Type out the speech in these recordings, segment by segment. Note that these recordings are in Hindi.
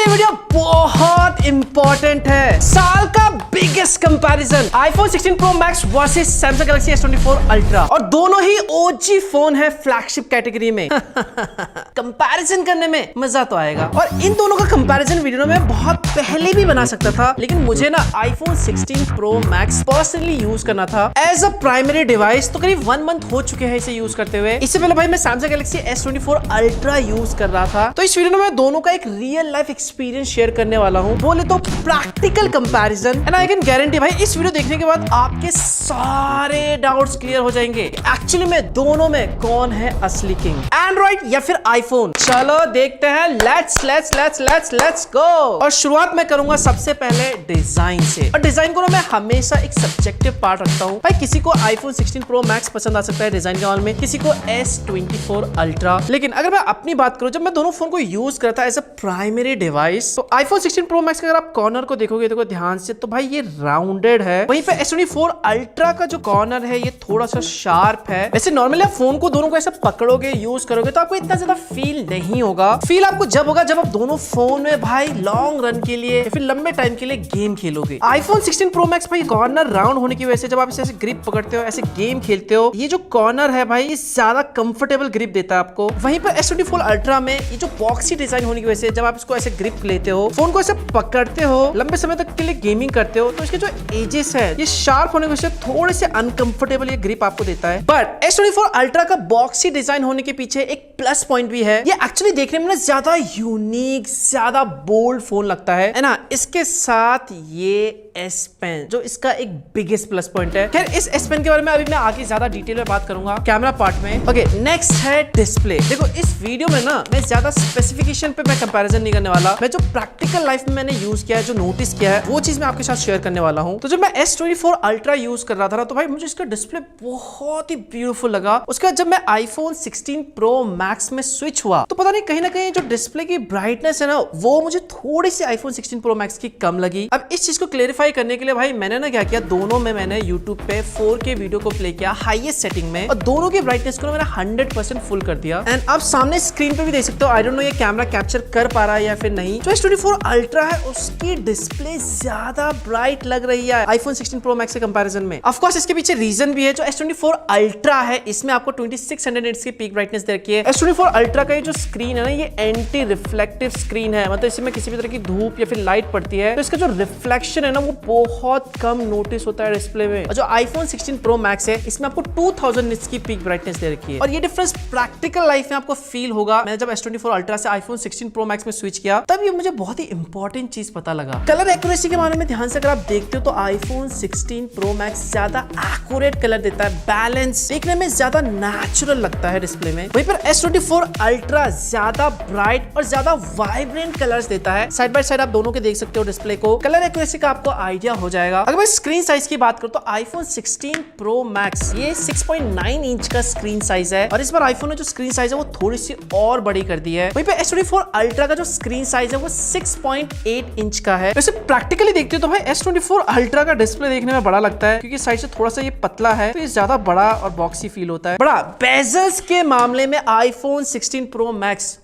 वीडियो बहुत इंपॉर्टेंट है। साल का biggest comparison iPhone 16 Pro Max versus Samsung Galaxy S24 Ultra, और दोनों ही OG फोन है फ्लैगशिप कैटेगरी में। कंपैरिजन करने में मजा तो आएगा, और इन दोनों का कंपैरिजन वीडियो में बहुत पहले भी बना सकता था, लेकिन मुझे ना iPhone 16 Pro Max personally use करना था एज अ प्राइमरी डिवाइस। तो करीब 1 मंथ हो चुके हैं इसे यूज करते हुए। इससे पहले भाई मैं Samsung Galaxy S24 Ultra use कर रहा था। तो इस वीडियो में मैं दोनों का एक रियल लाइफ एक्सपीरियंस शेयर करने वाला हूं, बोले तो practical comparison. And I can guarantee भाई इस वीडियो देखने के बाद आपके सारे डाउट्स क्लियर हो जाएंगे। एक्चुअली में दोनों में कौन है असली किंग, एंड्रॉइड या फिर आईफोन। चलो देखते हैं, लेट्स गो। और शुरुआत मैं करूंगा सबसे पहले डिजाइन से। और डिजाइन को मैं हमेशा एक सब्जेक्टिव पार्ट रखता हूं भाई। किसी को iPhone 16 Pro Max पसंद आ सकता है डिजाइन के मामले में, किसी को S24 Ultra। लेकिन अगर मैं अपनी बात करूं, जब मैं दोनों फोन को यूज करता एज अ प्राइमरी डिवाइस, तो iPhone 16 Pro Max का अगर आप कॉर्नर को देखोगे देखो ध्यान से, तो भाई ये राउंडेड है। वहीं पे S24 Ultra का जो कॉर्नर है ये थोड़ा सा शार्प है। वैसे नॉर्मली आप फोन को दोनों को ऐसे पकड़ोगे, यूज करोगे, तो आपको इतना ज्यादा फील नहीं होगा। फील आपको जब होगा जब आप दोनों फोन में भाई लॉन्ग रन के लिए या फिर लंबे टाइम के लिए गेम खेलोगे। iPhone 16 Pro Max भाई कॉर्नर राउंड होने की वजह से जब आप इसे ऐसे ग्रिप पकड़ते हो, ऐसे गेम खेलते हो, ये जो कॉर्नर है भाई ये ज्यादा कंफर्टेबल ग्रिप देता है आपको। वहीं पर S24 Ultra में ये जो बॉक्सी डिजाइन होने की वजह से जब आप इसको ऐसे ग्रिप लेते हो, फोन को ऐसे पकड़ते हो, लंबे समय तक के लिए गेमिंग करते हो, तो इसके जो एजेस है ये शार्प होने की वजह से थोड़े से अनकंफर्टेबल ये ग्रिप आपको देता है। बट S24 Ultra का बॉक्सी डिजाइन होने के पीछे एक प्लस पॉइंट भी है। ये एक्चुअली देखने में ज्यादा यूनिक, ज्यादा बोल्ड फोन लगता है ना। इसके साथ ये S Pen जो इसका एक बिगेस्ट प्लस पॉइंट है। खैर इस S Pen के बारे में अभी मैं आगे ज्यादा डिटेल में बात करूंगा कैमरा पार्ट में। ओके, नेक्स्ट है डिस्प्ले। देखो इस वीडियो में ना मैं ज्यादा स्पेसिफिकेशन पे मैं कंपैरिजन नहीं करने वाला। मैं जो प्रैक्टिकल लाइफ में मैंने यूज किया है, जो नोटिस किया है, वो चीज मैं आपके साथ शेयर करने वाला हूं। तो जब मैं S24 Ultra यूज कर रहा था ना, तो भाई मुझे इसका डिस्प्ले बहुत ही ब्यूटीफुल लगा। उसके बाद जब मैं iPhone 16 Pro Max में स्विच हुआ, तो पता नहीं कहीं ना कहीं जो डिस्प्ले की ब्राइटनेस है ना, वो मुझे थोड़ी सी iPhone 16 Pro Max की कम लगी। अब इस चीज को क्लेरिफाई करने के लिए भाई मैंने ना क्या किया, दोनों में मैंने YouTube पे 4K वीडियो को प्ले किया हाईएस्ट सेटिंग में, और दोनों की ब्राइटनेस को मैंने 100% फुल कर दिया। एंड आप सामने स्क्रीन पे भी देख सकते हो, आई डोंट नो ये कैमरा कैप्चर कर पा रहा है या फिर नहीं। जो S24 Ultra है उसकी डिस्प्ले ज्यादा ब्राइट लग रही है iPhone 16 Pro Max के कंपैरिजन में। ऑफ कोर्स इसके पीछे रीजन भी है। जो S24 Ultra है इसमें आपको 2600 निट्स की पीक ब्राइटनेस दे रखी है। S24 Ultra का ये जो स्क्रीन है ना, ये एंटी रिफ्लेक्टिव स्क्रीन है, मतलब इसमें किसी भी तरह की धूप या फिर लाइट पड़ती है तो इसका जो रिफ्लेक्शन है ना वो बहुत कम नोटिस होता है डिस्प्ले में। और जो iPhone 16 Pro Max है इसमें आपको 2000 निट्स की पीक ब्राइटनेस दे रखी है, और ये डिफरेंस प्रैक्टिकल लाइफ में आपको फील होगा। मैंने जब S24 Ultra से iPhone 16 Pro Max में स्विच किया, तब ये मुझे बहुत ही इंपॉर्टेंट चीज पता लगा। कलर एक्यूरेसी के बारे में ध्यान से अगर आप देखते हो तो iPhone 16 Pro Max ज्यादा एक्यूरेट कलर देता है, बैलेंस, देखने में ज्यादा नेचुरल लगता है डिस्प्ले में। वहीं पर S24 Ultra ज्यादा ब्राइट और ज्यादा वाइब्रेंट कलर्स देता है। साइड बाय साइड आप दोनों के देख सकते हो डिस्प्ले को। कलर एक्यूरेसी का आपको आइडिया हो जाएगा। अगर मैं स्क्रीन साइज की बात करूं तो iPhone 16 Pro Max ये 6.9 इंच का स्क्रीन साइज है, और इस बार iPhone ने जो स्क्रीन साइज है वो थोड़ी सी और बड़ी कर दी है। वहीं पे S24 Ultra का जो स्क्रीन साइज है वो 6.8 इंच का है। वैसे प्रैक्टिकली देखते हो तो भाई S24 Ultra का डिस्प्ले देखने में बड़ा लगता है, क्योंकि साइज से थोड़ा सा ये पतला है, तो ये ज्यादा बड़ा और बॉक्सी फील होता है। बड़ा बेजल्स के मामले में iPhone 16 Pro Max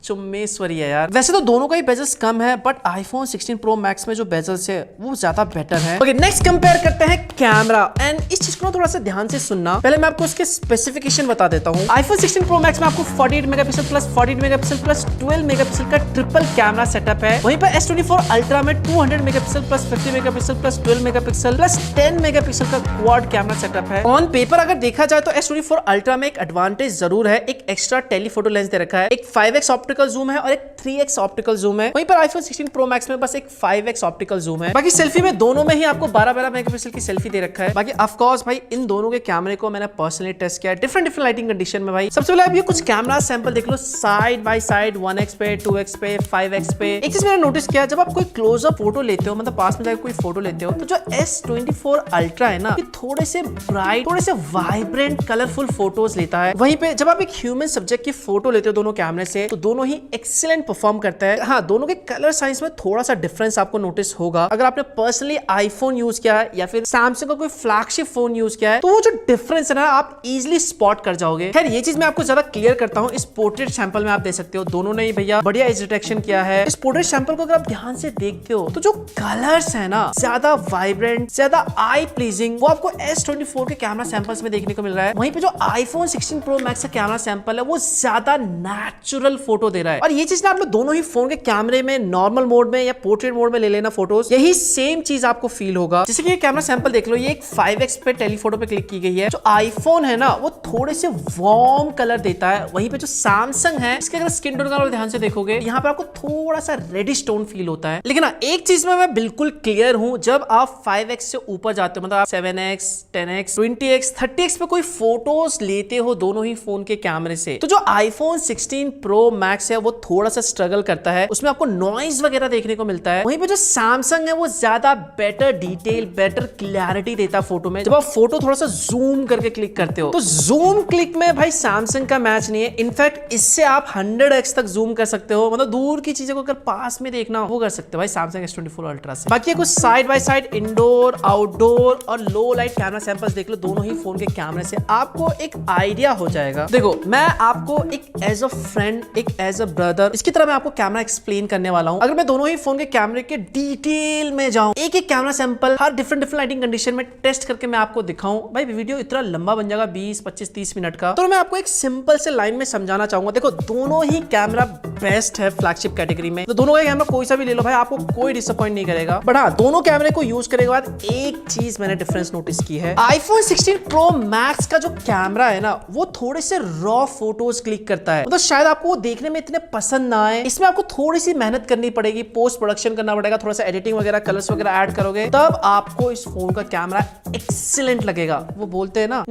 चुम्मेश्वरी है यार। वैसे तो दोनों का ही बेजल्स कम है, बट iPhone 16 Pro Max में जो बेजल्स है वो ज्यादा बेटर है। ओके, नेक्स्ट कंपेयर करते हैं कैमरा। एंड इस चीज को थोड़ा सा ध्यान से सुनना। पहले मैं आपको उसके स्पेसिफिकेशन बता देता हूँ। iPhone 16 Pro Max में आपको 48 megapixel plus 48 megapixel plus 12 megapixel का ट्रिपल कैमरा सेटअप है। वहीं पर S24 Ultra में 200 megapixel plus 50 megapixel plus 12 megapixel plus 10 megapixel का क्वाड कैमरा सेटअप है। ऑन पेपर अगर देखा जाए तो S24 Ultra में एक एडवांटेज जरूर है, एक एक्स्ट्रा टेलीफोटो लेंस दे रखा है, एक 5x ऑप्टिकल जूम है और एक 3x ऑप्टिकल जूम है। वहीं पर iPhone 16 Pro Max में बस एक 5x ऑप्टिकल जूम है। बाकी सेल्फी में दोनों में ही आपको 12-12 मेगापिक्सल की सेल्फी दे रखा है। बाकी ऑफ कोर्स भाई इन दोनों के कैमरे को मैंने पर्सनली टेस्ट किया डिफरेंट लाइटिंग कंडीशन में। भाई सबसे पहले आप ये कुछ कैमरा सैंपल देख लो साइड बाय साइड, 1x पे, 2x पे, 5x पे। एक चीज मैंने नोटिस किया, जब आप कोई क्लोजअप फोटो लेते हो, मतलब पास में जाकर कोई फोटो लेते हो, तो जो S24 Ultra है ना, ये थोड़े से ब्राइट, थोड़े से वाइब्रेंट, कलरफुल फोटोज लेता है। वहीं पे जब आप एक ह्यूमन सब्जेक्ट की फोटो लेते हो दोनों कैमरे से, तो दोनों दोनों ही एक्सीलेंट परफॉर्म करते हैं। हाँ, दोनों के कलर साइंस में थोड़ा सा डिफरेंस आपको नोटिस होगा अगर आपने पर्सनली आईफोन यूज किया है या फिर सैमसंग का कोई फ्लैगशिप फोन यूज किया है, तो वो जो डिफरेंस है ना आप इजिली स्पॉट कर जाओगे। खैर ये चीज मैं आपको ज्यादा क्लियर करता हूँ। इस पोर्ट्रेट सैंपल में आप देख सकते हो दोनों ने ही भैया बढ़िया एज डिटेक्शन किया है। इस पोर्ट्रेट सैंपल को अगर आप ध्यान से देखते हो तो जो कलर्स है ना ज्यादा वाइब्रेंट, ज्यादा आई प्लीजिंग, वो आपको S24 के कैमरा सैंपल्स में देखने को मिल रहा है। वहीं पे जो iPhone 16 Pro Max का कैमरा सैंपल है वो ज्यादा नेचुरल फोटो दे रहा है। और ये चीज ना आप लोग दोनों ही फोन के कैमरे में नॉर्मल मोड में या पोर्ट्रेट मोड में ले लेना फोटोज, यही सेम चीज आपको फील होगा। जैसे कि ये कैमरा सैंपल देख लो, ये एक 5x पे टेलीफोटो पे क्लिक की गई है। जो आईफोन है ना वो थोड़े से वार्म कलर देता है, वहीं पे जो सैमसंग है इसके अगर स्किन टोन का ध्यान से देखोगे यहाँ पे आपको थोड़ा सा रेडिश टोन फील होता है। लेकिन एक चीज में मैं बिल्कुल क्लियर हूं, जब आप 5x से ऊपर जाते हो, मतलब आप 7x, 10x, 20x, 30x पे कोई फोटोज लेते हो दोनों ही फोन के कैमरे से, तो जो iPhone 16 Pro Max है वो थोड़ा सा स्ट्रगल करता है, उसमें आपको नॉइज वगैरह देखने को मिलता है। वहीं पे जो सैमसंग है वो ज्यादा बेटर डिटेल, बेटर क्लैरिटी देता है फोटो में। जब आप फोटो थोड़ा सा जूम करके क्लिक करते हो तो जूम क्लिक में भाई सैमसंग का मैच नहीं है। इनफैक्ट इससे आप 100x तक जूम कर सकते हो, मतलब दूर की चीजों को अगर पास में देखना वो कर सकते हो भाई सैमसंग S24 अल्ट्रा से। बाकी कुछ side by side indoor, outdoor और लो लाइट कैमरा सैंपल्स देख लो दोनों ही फोन के कैमरे से, आपको एक आइडिया हो जाएगा। देखो मैं आपको एक एज अ फ्रेंड, एक एज अ ब्रदर, इसकी तरह मैं आपको कैमरा एक्सप्लेन करने वाला हूं। अगर मैं दोनों ही फोन के कैमरे के डिटेल में जाऊं, एक एक कैमरा सैंपल हर डिफरेंट लाइटिंग कंडीशन में टेस्ट करके मैं आपको दिखाऊं, भाई वीडियो इतना लंबा बन जाएगा 20, 25, 30 मिनट का। तो मैं आपको एक सिंपल से लाइन में समझाना चाहूंगा। देखो दोनों ही कैमरा बेस्ट है फ्लैगशिप कैटेगरी में, तो दोनों का कैमरा कोई सा भी ले लो भाई, आपको कोई डिसअपॉइंट नहीं करेगा। बट हाँ, दोनों कैमरे को यूज करने के बाद एक चीज मैंने डिफरेंस नोटिस की है। iPhone 16 Pro Max का जो कैमरा है ना वो थोड़े से रॉ फोटोज क्लिक करता है, मतलब शायद आपको वो देखने में इतने पसंद ना आए। इसमें आपको थोड़ी सी मेहनत करनी पड़ेगी, पोस्ट प्रोडक्शन करना पड़ेगा, थोड़ा सा एडिटिंग वगैरह, कलर्स वगैरह ऐड करोगे तब आपको इस फोन का कैमरा एक्सीलेंट लगेगा। वो बोलते हैं ना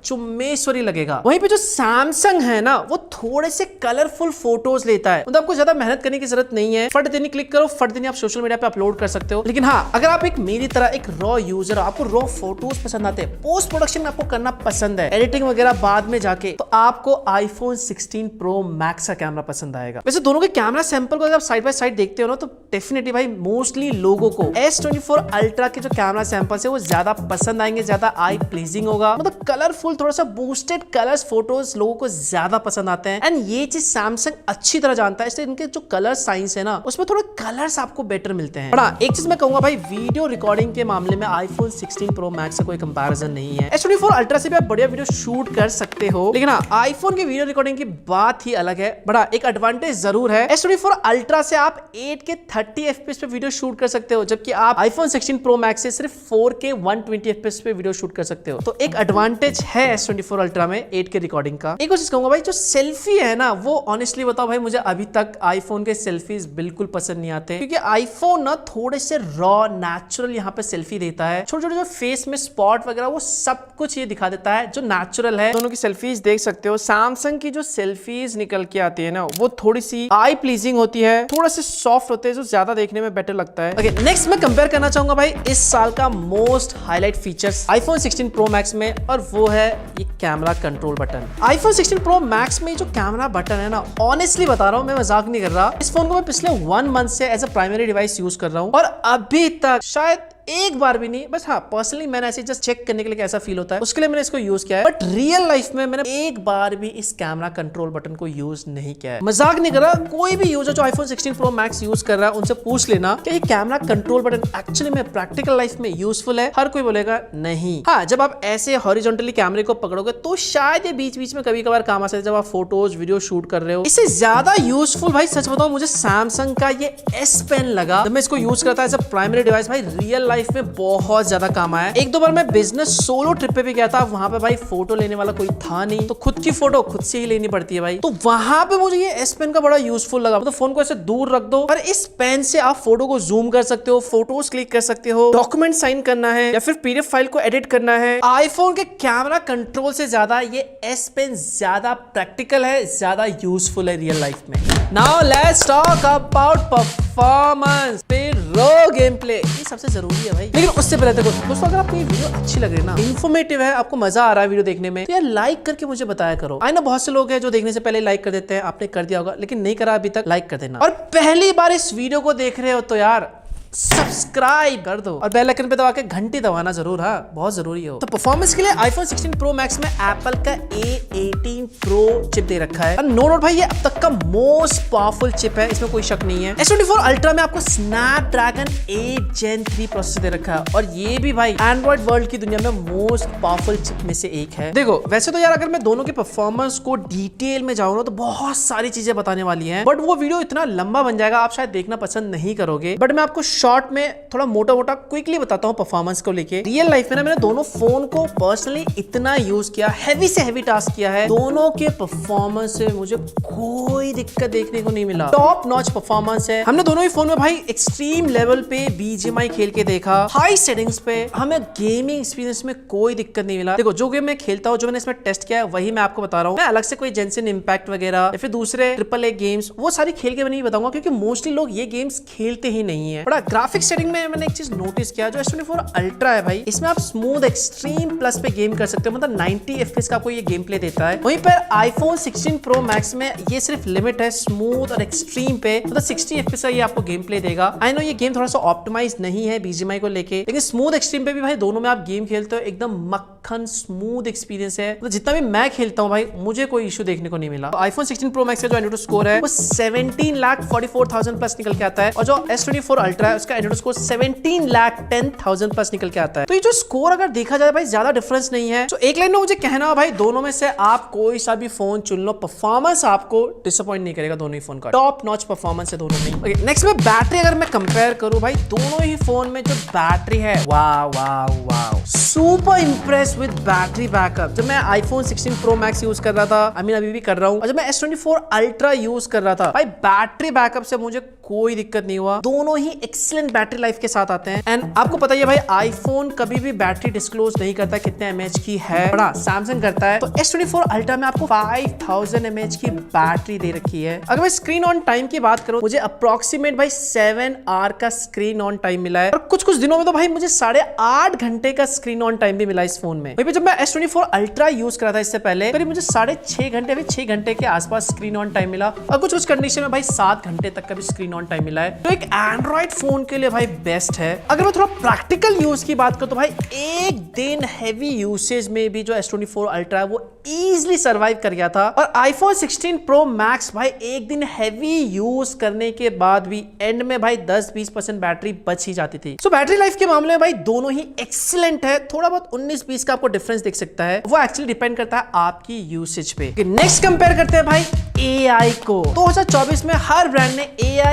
चुम्मेश्वरी लगेगा। वहीं पे जो सैमसंग है ना वो थोड़े से कलरफुल फोटोज लेता है, मतलब आपको ज्यादा मेहनत करने की जरूरत नहीं है। फट देनी क्लिक करो, फट देनी आप सोशल मीडिया पे अपलोड कर सकते हो। लेकिन हाँ, अगर आप एक मेरी तरह एक रॉ यूजर हो, आपको रॉ फोटोज पसंद आते हैं, पोस्ट प्रोडक्शन आपको करना पसंद है, एडिटिंग वगैरह बाद में जाके, तो आपको iPhone 16 Pro Max का कैमरा पसंद आएगा। वैसे दोनों के कैमरा सैंपल को अगर आप साइड बाय साइड देखते हो ना तो डेफिनेटली भाई मोस्टली लोगों को S24 अल्ट्रा के जो कैमरा सैंपल्स है वो ज्यादा पसंद आएंगे, ज्यादा आई प्लीजिंग होगा, मतलब कलरफुल, थोड़ा सा बूस्टेड कलर्स फोटोज लोगों को ज्यादा पसंद आते हैं। एंड ये चीज सैमसंग अच्छी तरह जानता है, इसलिए इनके जो कलर साइंस है ना उसमें थोड़े कलर्स आपको बेटर मिलते हैं। बड़ा एक चीज मैं कहूंगा भाई, वीडियो रिकॉर्डिंग के मामले में iPhone 16 Pro Max से कोई कंपैरिजन नहीं है। S24 अल्ट्रा से भी आप बढ़िया वीडियो शूट कर सकते हो, लेकिन हाँ आईफोन की वीडियो रिकॉर्डिंग की बात ही अलग है। बड़ा एक एडवांटेज जरूर है, S24 अल्ट्रा से आप 8K 30 FPS पे वीडियो शूट कर सकते हो, जबकि आप iPhone 16 Pro Max से सिर्फ 4K 120 FPS पे वीडियो शूट कर सकते हो। तो एक एडवांटेज है S24 अल्ट्रा में 8K रिकॉर्डिंग का। एक चीज कहूंगा भाई, जो सेल्फी है ना वो ऑनेस्टली बताओ भाई, मुझे अभी तक आईफोन के सेल्फीज बिल्कुल पसंद नहीं आते, क्योंकि आईफोन ना थोड़े से रॉ नेचुरल यहाँ पे सेल्फी देता है। छोटे छोटे जो फेस में स्पॉट वगैरह वो सब कुछ ये दिखा देता है जो नेचुरल है। दोनों की सेल्फीज देख सकते हो। सैमसंग की जो सेल्फीज निकल के आती है ना वो थोड़ी सी आई प्लीजिंग होती है, थोड़ा से सॉफ्ट होते हैं, जो ज्यादा देखने में बेटर लगता है। ओके, नेक्स्ट मैं कंपेयर करना चाहूंगा भाई इस साल का most highlight features iPhone 16 Pro Max में, और वो है ये camera control button. iPhone 16 Pro Max में जो कैमरा बटन है ना, ऑनेस्टली बता रहा हूं, मैं मजाक नहीं कर रहा, इस फोन को मैं पिछले 1 मंथ से as a primary device use कर रहा हूं और अभी तक शायद एक बार भी नहीं, बस हाँ पर्सनली मैंने ऐसे जस्ट चेक करने के लिए कैसा फील होता है उसके लिए मैंने इसको यूज किया है। बट रियल लाइफ में मैंने एक बार भी इस कैमरा कंट्रोल बटन को यूज नहीं किया है। मजाक नहीं कर रहा, कोई भी यूजर जो iPhone 16 Pro Max यूज कर रहा है उनसे पूछ लेना कि ये कैमरा कंट्रोल बटन एक्चुअली में प्रैक्टिकल लाइफ में यूजफुल है। हर कोई बोलेगा नहीं। हाँ, जब आप ऐसे हॉरिजॉन्टली कैमरे को पकड़ोगे तो शायद ये बीच बीच में कभी कभार काम आ सकता है, जब आप फोटोज वीडियो शूट कर रहे हो। इससे ज्यादा यूजफुल भाई सच बताऊं मुझे सैमसंग का ये S Pen लगा। जब मैं इसको यूज करता एज अ प्राइमरी डिवाइस, भाई रियल लाइफ में बहुत ज्यादा काम आया। एक दो बार मैं बिजनेस सोलो ट्रिप पे भी गया था, वहां पे भाई फोटो लेने वाला कोई था नहीं, तो खुद की फोटो खुद से ही लेनी पड़ती है भाई। तो वहां पे मुझे ये S Pen का बड़ा यूजफुल लगा। तो फोन को ऐसे दूर रख दो और इस पेन से आप फोटो को जूम कर सकते हो, फोटोज क्लिक कर सकते हो, डॉक्यूमेंट साइन करना है या फिर PDF फाइल को एडिट करना है। आईफोन के कैमरा कंट्रोल से ज्यादा ये S Pen ज्यादा प्रैक्टिकल है, ज्यादा यूजफुल है रियल लाइफ में। Now let's talk about performance, फिर रो गेम प्ले, ये सबसे जरूरी है भाई। लेकिन उससे पहले देखो दोस्तों, अगर आपको ये वीडियो अच्छी लग रही है ना, इन्फॉर्मेटिव है, आपको मजा आ रहा है वीडियो देखने में, तो यार लाइक करके मुझे बताया करो। आई ना बहुत से लोग हैं जो देखने से पहले लाइक कर देते हैं, आपने कर दिया होगा, लेकिन नहीं करा अभी तक, लाइक कर देना। और पहली बार इस वीडियो को देख रहे हो तो यार सब्सक्राइब कर दो और बेल आइकन पे दबा के घंटी दबाना जरूर, हाँ बहुत जरूरी हो। तो परफॉर्मेंस के लिए iPhone 16 Pro Max में एप्पल का A18 Pro चिप दे रखा है। नो डाउट भाई ये अब तक का मोस्ट पावरफुल चिप है, इसमें कोई शक नहीं है। S24 Ultra में आपको Snapdragon 8 Gen 3 प्रोसेसर दे रखा है और ये भी भाई एंड्रॉइड वर्ल्ड की दुनिया में मोस्ट पावरफुल चिप में से एक है। देखो वैसे तो यार अगर मैं दोनों के परफॉर्मेंस को डिटेल में जाऊँ ना तो बहुत सारी चीजें बताने वाली है, बट वो वीडियो इतना लंबा बन जाएगा, आप शायद देखना पसंद नहीं करोगे। बट मैं आपको शॉर्ट में थोड़ा मोटा मोटा क्विकली बताता हूं परफॉर्मेंस को लेके। रियल लाइफ में ना मैंने दोनों फोन को पर्सनली इतना यूज किया, हैवी से हैवी टास्क किया है, दोनों के परफॉर्मेंस से मुझे कोई दिक्कत देखने को नहीं मिला। टॉप नॉच परफॉर्मेंस है। हमने दोनों ही फोन में भाई एक्सट्रीम लेवल पे BGMI खेल के देखा, हाई सेटिंग्स पे, हमें गेमिंग एक्सपीरियंस में कोई दिक्कत नहीं मिला। देखो जो गेम मैं खेलता हूँ, जो मैंने इसमें टेस्ट किया है वही मैं आपको बता रहा हूँ। मैं अलग से कोई जेंसन इम्पैक्ट वगैरह या फिर दूसरे AAA गेम्स वो सारी खेल के मैं नहीं बताऊंगा, क्योंकि मोस्टली लोग ये गेम्स खेलते ही नहीं है। बड़ा ग्राफिक्स सेटिंग में मैंने एक चीज नोटिस किया, जो S24 Ultra है भाई, इसमें आप स्मूथ एक्सट्रीम प्लस पे गेम कर सकते हो, मतलब 90 FPS का आपको ये गेम प्ले देता है। वहीं पर iPhone 16 Pro Max में ये सिर्फ लिमिट है स्मूथ और एक्सट्रीम पे, मतलब 60 FPS का ये आपको गेम प्ले देगा। आई नो ये गेम थोड़ा सा ऑप्टिमाइज नहीं है BGMI को लेके, लेकिन स्मूथ एक्सट्रीम पे भी भाई दोनों में आप गेम खेलते हो, एकदम मक्खन स्मूथ एक्सपीरियंस है। मतलब जितना भी मैं खेलता हूँ भाई मुझे कोई इशू देखने को नहीं मिला। तो iPhone 16 Pro Max का जो एंड्रॉइड स्कोर है वो 17,44,000 प्लस निकल के आता है, और जो S24 Ultra है उसका एंड्रॉइड स्कोर 17,10,000 प्लस निकल के आता है। तो ये जो स्कोर अगर देखा जाए भाई ज्यादा डिफरेंस नहीं है। तो एक लाइन में मुझे कहना है भाई, दोनों में से आप कोई सा भी फोन चुन लो, परफॉर्मेंस आपको डिसअपॉइंट नहीं करेगा। दोनों ही फोन का टॉप नॉच परफॉर्मेंस है दोनों में। नेक्स्ट में बैटरी अगर मैं कंपेयर करूं भाई, दोनों ही फोन में जो बैटरी है, wow wow wow, super impress with battery backup. जब मैं iPhone 16 Pro Max यूज कर रहा था, अभी भी कर रहा हूं, और जब मैं S24 Ultra यूज कर रहा था भाई, बैटरी बैकअप से मुझे कोई दिक्कत नहीं हुआ। दोनों ही एक्सीलेंट बैटरी लाइफ के साथ आते हैं। एंड आपको पता ही है भाई, आईफोन कभी भी बैटरी डिस्क्लोज नहीं करता कितने mAh की है, बड़ा सैमसंग करता है। तो S24 Ultra में आपको 5000 mAh की बैटरी दे रखी है। अगर मैं स्क्रीन ऑन टाइम की बात करूं, मुझे अप्रोक्सीमेट भाई 7 आवर का स्क्रीन ऑन टाइम मिला है, और कुछ दिनों में तो भाई मुझे 8.5 घंटे का स्क्रीन ऑन टाइम भी मिला इस फोन में। जब मैं S24 Ultra यूज करा था इससे पहले, करीब मुझे 6.5 घंटे, अभी 6 घंटे के आसपास स्क्रीन ऑन टाइम मिला, और कुछ कंडीशन में भाई 7 घंटे तक का भी स्क्रीन ऑन टाइम मिला है। तो एक एंड्रॉइड फोन के लिए भाई बेस्ट है। अगर मैं थोड़ा प्रैक्टिकल यूज की बात करूं तो भाई एक दिन हैवी यूसेज में भी जो S24 Ultra है वो इजीली सर्वाइव कर गया था, और iPhone 16 Pro Max भाई एक दिन हैवी यूज करने के बाद भी एंड में भाई 10-20% बैटरी बच ही जाती थी। सो बैटरी लाइफ के मामले में भाई दोनों ही एक्सीलेंट है। थोड़ा बहुत 19-20 का आपको डिफरेंस दिख सकता है, वो एक्चुअली डिपेंड करता है आपकी यूसेज पे। नेक्स्ट कंपेयर करते हैं भाई AI को। 2024 में हर ब्रांड ने AI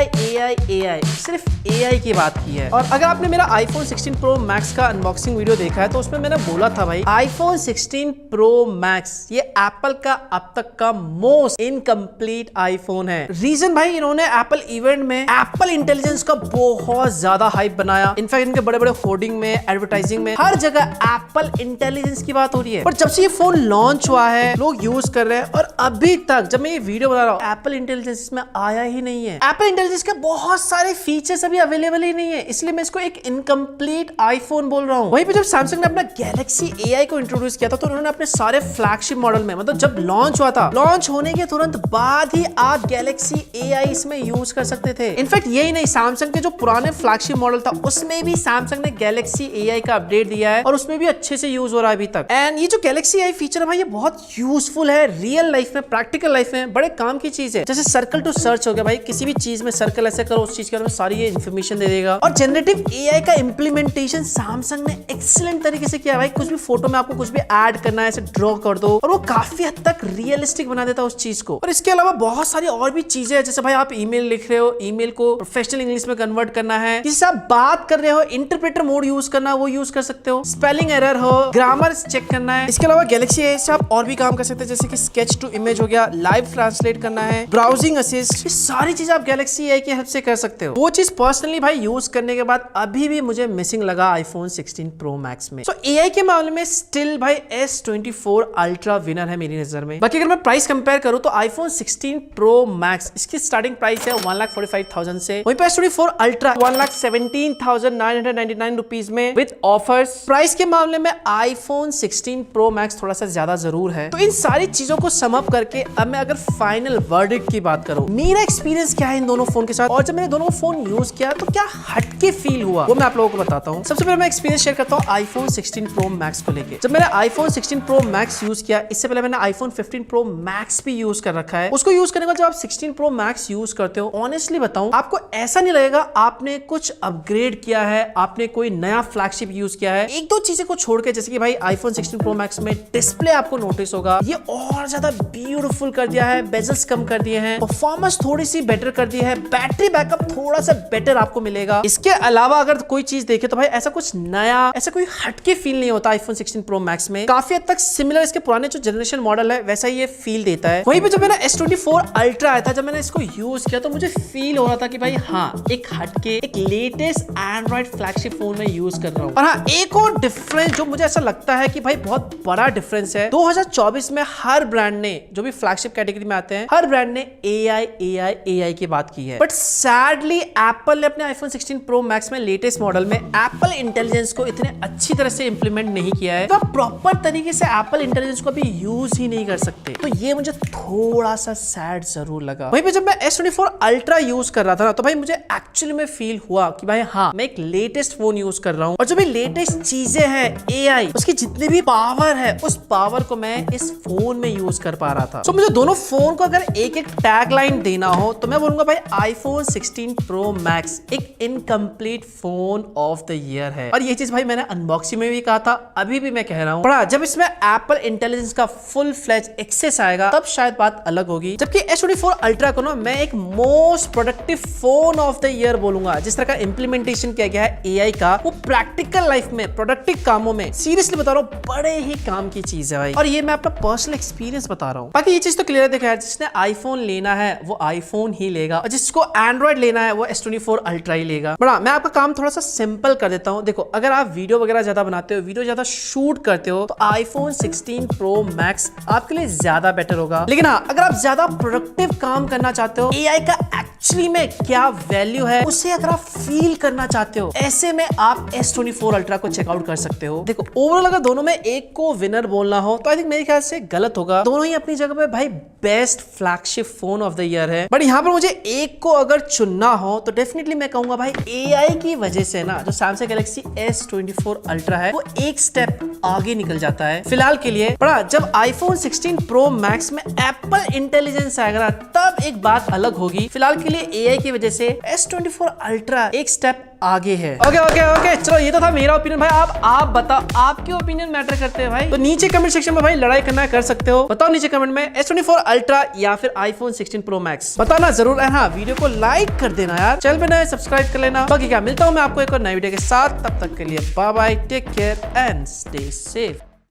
सिर्फ AI की बात की है। और अगर आपने मेरा iPhone 16 Pro Max का अनबॉक्सिंग वीडियो देखा है तो उसमें मैंने बोला था भाई, iPhone 16 Pro Max ये एप्पल का अब तक का मोस्ट इनकम्प्लीट आईफोन है। रीजन भाई, इन्होंने एप्पल इवेंट में एप्पल इंटेलिजेंस का बहुत ज्यादा हाइप बनाया। इनफैक्ट इनके बड़े बड़े होर्डिंग में, एडवर्टाइजिंग में, हर जगह एप्पल इंटेलिजेंस की बात हो रही है। पर जब से ये फोन लॉन्च हुआ है, लोग यूज कर रहे हैं, और अभी तक जब मैं ये वीडियो बना रहा हूँ, एप्पल इंटेलिजेंस इसमें आया ही नहीं है। एप्पल इंटेलिजेंस के बहुत सारे फीचर्स अभी अवेलेबल ही नहीं है, इसलिए मैं इसको एक इनकम्प्लीट आईफोन बोल रहा हूँ। वहीं पे जब सैमसंग ने अपना गैलेक्सी AI को इंट्रोड्यूस किया था, तो उन्होंने अपने सारे फ्लैगशिप मॉडल में, मतलब जब लॉन्च हुआ था, लॉन्च होने के तुरंत बाद ही आप गैलेक्सी AI इसमें यूज कर सकते थे। इनफैक्ट यही नहीं, सैमसंग के जो पुराने फ्लैगशिप मॉडल था उसमें भी सैमसंग ने गैलेक्सी AI का अपडेट दिया है, और उसमें भी अच्छे से यूज हो रहा है अभी तक। एंड ये जो गैलेक्सी AI फीचर है भाई, ये बहुत यूजफुल है रियल लाइफ में, प्रैक्टिकल लाइफ में बड़े काम की चीज है। जैसे सर्कल टू सर्च हो गया भाई, किसी भी चीज में सर्कल ऐसे करो, उस चीज के बारे में सारी ये इन्फॉर्मेशन दे देगा। और जनरेटिव AI का इंप्लीमेंटेशन सैमसंग ने एक्सीलेंट तरीके से किया भाई। कुछ भी फोटो में आपको कुछ भी ऐड करना है, ऐसे ड्रॉ कर दो, और वो काफी हद तक रियलिस्टिक बना देता है उस चीज को। और इसके अलावा बहुत सारी और भी चीजें हैं, जैसे भाई आप ईमेल लिख रहे हो, ईमेल को प्रोफेशनल इंग्लिश में कन्वर्ट करना है, किसी से आप बात कर रहे हो, इंटरप्रेटर मोड यूज करना है, वो यूज कर सकते हो, स्पेलिंग एरर हो, ग्रामर चेक करना है। इसके अलावा गैलेक्सी AI से आप और भी काम कर सकते हैं, जैसे कि स्केच टू इमेज हो गया, लाइव ट्रांसलेट करना है, ब्राउजिंग असिस्ट, ये सारी चीजें आप गैलेक्सी AI की हेल्प से से कर सकते हो। वो चीज पर्सनली भाई यूज करने के बाद अभी भी मुझे मिसिंग लगा iPhone 16 Pro Max में। AI के मामले में स्टिल भाई S24 Ultra विनर है मेरी नजर में। बाकी अगर मैं प्राइस कंपेयर करूं तो iPhone 16 Pro Max इसकी स्टार्टिंग प्राइस है 1,45,000 से, वहीं पे S24 Ultra 1,17,999 रुपीज में विद ऑफर्स। प्राइस के मामले में iPhone 16 Pro Max थोड़ा सा ज्यादा जरूर है। तो इन सारी चीजों को सम अप करके अब मैं अगर फाइनल वर्डिक्ट की बात करूं, मेरा एक्सपीरियंस क्या है इन दोनों फोन के साथ और जब मैंने दोनों फोन यूज किया तो क्या हटके फील हुआ वो मैं आप लोगों को बताता हूं। सबसे पहले मैं एक्सपीरियंस शेयर करता हूं iPhone 16 Pro Max को लेके। जब मैंने iPhone 16 Pro Max यूज किया, इससे पहले मैंने iPhone 15 Pro Max भी यूज कर रखा है। उसको यूज करने के बाद जब आप 16 Pro Max यूज करते हो, ऑनेस्टली बताऊं आपको ऐसा नहीं लगेगा आपने कुछ अपग्रेड किया है, आपने कोई नया फ्लैगशिप यूज किया है। एक दो चीजें को छोड़ के, जैसे कि भाई iPhone 16 Pro Max में डिस्प्ले आपको नोटिस होगा, ये और ज्यादा ब्यूटीफुल कर दिया है, बेजल्स कम कर दिए हैं, परफॉर्मेंस थोड़ी सी बेटर कर दी है, बैटरी बैकअप थोड़ा सा बेटर आपको मिलेगा। इसके अलावा अगर कोई चीज देखे तो भाई ऐसा कुछ नया, ऐसा कोई हटके फील नहीं होता iPhone 16 Pro Max में। काफी हद तक सिमिलर इसके पुराने जो जनरेशन मॉडल है वैसा ये फील देता है। वहीं पे जब मैंने S24 Ultra आया था, जब मैंने इसको यूज किया तो मुझे फील हो रहा था कि भाई हाँ, एक हटके, एक लेटेस्ट एंड्रॉइड फ्लैगशिप फोन में यूज कर रहा हूँ। और हाँ, एक और डिफरेंस जो मुझे ऐसा लगता है कि भाई बहुत बड़ा डिफरेंस है, 2024 में हर ब्रांड ने, जो भी फ्लैगशिप कैटेगरी में आते हैं, हर ब्रांड ने AI की बात की है। बट सैडली एप्पल ने अपने iPhone 16 Pro Max में लेटेस्ट मॉडल में एप्पल इंटेलिजेंस को इतने अच्छी तरह से इंप्लीमेंट नहीं किया है, तो आप प्रॉपर तरीके से एप्पल इंटेलिजेंस को अभी यूज ही नहीं कर सकते। तो ये मुझे थोड़ा सा सैड जरूर लगा। वहीं पे जब मैं S24 Ultra यूज कर रहा था ना, तो भाई मुझे एक्चुअली में फील हुआ कि भाई हाँ, मैं एक लेटेस्ट फोन यूज कर रहा हूँ और जो भी लेटेस्ट चीजें हैं AI, उसकी जितनी भी पावर है, उस पावर को मैं इस फोन में यूज कर पा रहा था। तो मुझे दोनों फोन को अगर एक एक टैगलाइन देना हो तो मैं बोलूंगा भाई iPhone 16 Pro Max एक incomplete phone of the year है। और ये चीज भाई मैंने अनबॉक्सिंग में भी कहा था, अभी भी मैं कह रहा हूँ, पर जब इसमें एप्पल इंटेलिजेंस का फुल फ्लेज एक्सेस आएगा तब शायद बात अलग होगी। जबकि S24 Ultra को ना मैं एक most productive phone of the year बोलूंगा। जिस तरह का इंप्लीमेंटेशन किया गया है AI का, वो प्रैक्टिकल लाइफ में, प्रोडक्टिव कामों में, सीरियसली बता रहा हूँ, बड़े ही काम की चीज है भाई। और ये मैं अपना पर्सनल एक्सपीरियंस बता रहा हूँ। बाकी ये चीज तो क्लियर देखा है, जिसने आईफोन लेना है वो आईफोन ही लेगा और जिसको एंड्रॉइड लेना है वो S24 Ultra ही लेगा। बड़ा मैं आपका काम थोड़ा सा सिंपल कर देता हूँ। देखो, अगर आप वीडियो वगैरह ज्यादा बनाते हो, वीडियो ज्यादा शूट करते हो, तो iPhone 16 Pro Max आपके लिए ज्यादा बेटर होगा। लेकिन हाँ, अगर आप ज्यादा प्रोडक्टिव काम करना चाहते हो, AI का एक्चुअली में क्या वैल्यू है उसे अगर आप फील करना चाहते हो, ऐसे में आप S24 Ultra को चेकआउट कर सकते हो। देखो, ओवरऑल अगर दोनों में एक को विनर बोलना हो तो आई थिंक मेरे ख्याल से गलत होगा। दोनों ही अपनी जगह पे भाई best flagship phone of the year है। बट यहाँ पर मुझे एक को अगर चुनना हो तो डेफिनेटली मैं कहूंगा भाई AI की वजह से ना, जो Samsung Galaxy S24 Ultra है वो एक स्टेप आगे निकल जाता है फिलहाल के लिए। बड़ा जब iPhone 16 Pro Max में एप्पल इंटेलिजेंस आएगा ना, तब एक बात अलग होगी। फिलहाल के लिए AI की वजह से S24 Ultra एक स्टेप आगे है। ओके, चलो ये तो था मेरा ओपिनियन भाई। आप बताओ, आपके ओपिनियन मैटर करते हैं भाई। तो नीचे कमेंट सेक्शन में भाई लड़ाई करना कर सकते हो। बताओ नीचे कमेंट में S24 Ultra या फिर iPhone 16 Pro Max, बताना जरूर। हाँ, वीडियो को लाइक कर देना यार, चैनल पे नए सब्सक्राइब कर लेना। बाकी क्या, मिलता हूं मैं आपको एक और नई वीडियो के साथ, तब तक के लिए bye bye, take care and stay safe.